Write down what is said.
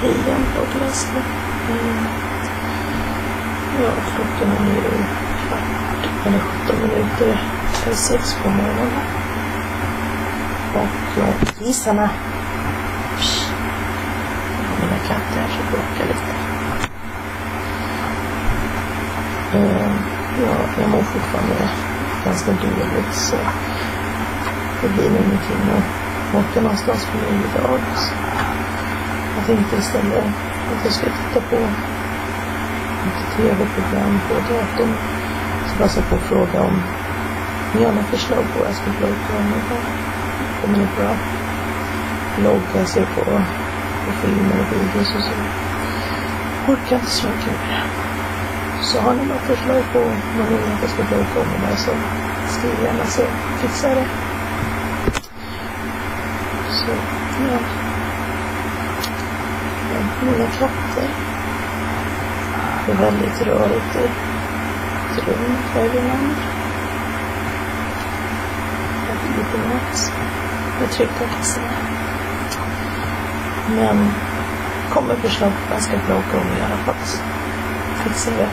igen på Glasgow. Ja, klockan är nu 17 minuter eller 6 på morgonen. Och gissarna. Mina katter så bråkar lite. Ja, jag mår fortfarande ganska dåligt så det blir nog ingenting att åka någonstans för mig idag. Jag tänkte istället att jag ska titta på ett tv-program på datorn. Så passar på att fråga om ni har några förslag på vad jag ska blogga om idag. Kommer ni bra? Blogga, se på filmer och videos och så. Orkar inte så mycket mer. Så har ni några förslag på vad ni vill att jag ska blogga om idag så skriv gärna så fixar jag det. Så, ja. Mina katter. Det är väldigt rörigt i ett rum varje man. Jag är lite mat. Jag trycker kassarna. Men kommer förslag på vad jag ska blogga om i alla fall. Fixar det.